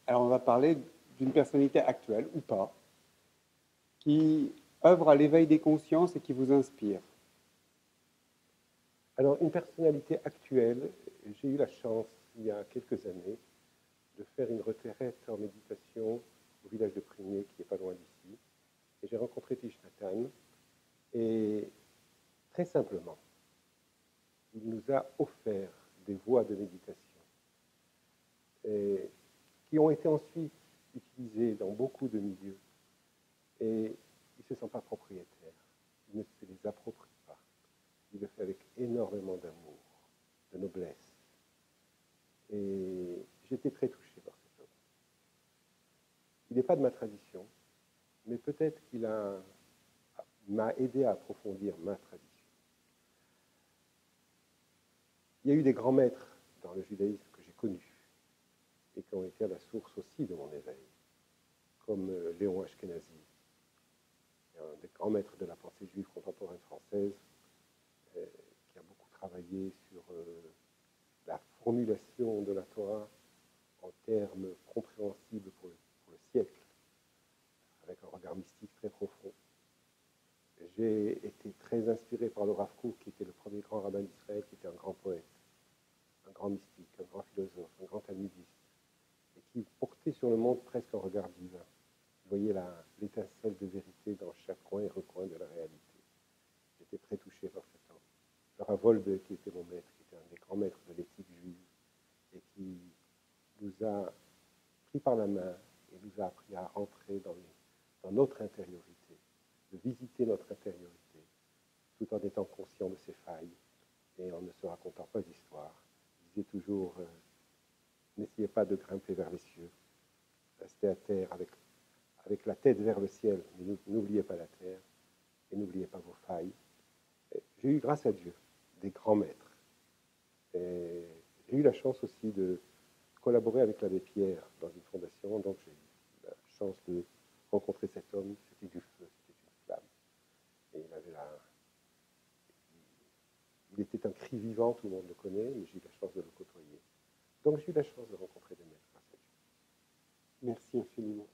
Alors, on va parler d'une personnalité actuelle, ou pas, qui œuvre à l'éveil des consciences et qui vous inspire. Alors, une personnalité actuelle, j'ai eu la chance, il y a quelques années, de faire une retraite en méditation au village de Prunier, qui n'est pas loin d'ici. Et j'ai rencontré Thich Nhat Hanh. Et très simplement, il nous a offert des voies de méditation et qui ont été ensuite utilisées dans beaucoup de milieux. Et il ne se sent pas propriétaire. Il ne se les approprie pas. Il le fait avec énormément d'amour, de noblesse. Et j'étais très touché par cet homme. Il n'est pas de ma tradition, mais peut-être qu'il m'a aidé à approfondir ma tradition. Il y a eu des grands maîtres dans le judaïsme que j'ai connus et qui ont été à la source aussi de mon éveil, comme Léon Ashkenazi, un des grands maîtres de la pensée juive contemporaine française, qui a beaucoup travaillé sur la formulation de la Torah en termes compréhensibles pour le siècle, avec un regard mystique très profond. J'ai été très inspiré par le Rav Kook, qui était le premier grand rabbin d'Israël, qui était un grand poète, un grand mystique, un grand philosophe, un grand talmudiste, et qui portait sur le monde presque un regard divin. Vous voyez l'étincelle de vérité dans chaque coin et recoin de la réalité. J'étais très touché par cet homme. Le Rav Wolbe, qui était mon maître, qui était un des grands maîtres de l'éthique juive, et qui nous a pris par la main et nous a appris à rentrer dans notre intériorité, de visiter notre intériorité, tout en étant conscient de ses failles et en ne se racontant pas d'histoire. Il disait toujours, n'essayez pas de grimper vers les cieux, restez à terre avec la tête vers le ciel, mais n'oubliez pas la terre et n'oubliez pas vos failles. J'ai eu, grâce à Dieu, des grands maîtres. Et j'ai eu la chance aussi de collaborer avec l'abbé Pierre dans une fondation, donc j'ai eu la chance de rencontrer cet homme. C'était du feu, c'était une flamme. Et il était un cri vivant, tout le monde le connaît, mais j'ai eu la chance de le côtoyer. Donc j'ai eu la chance de rencontrer des maîtres grâce à Dieu. Merci infiniment.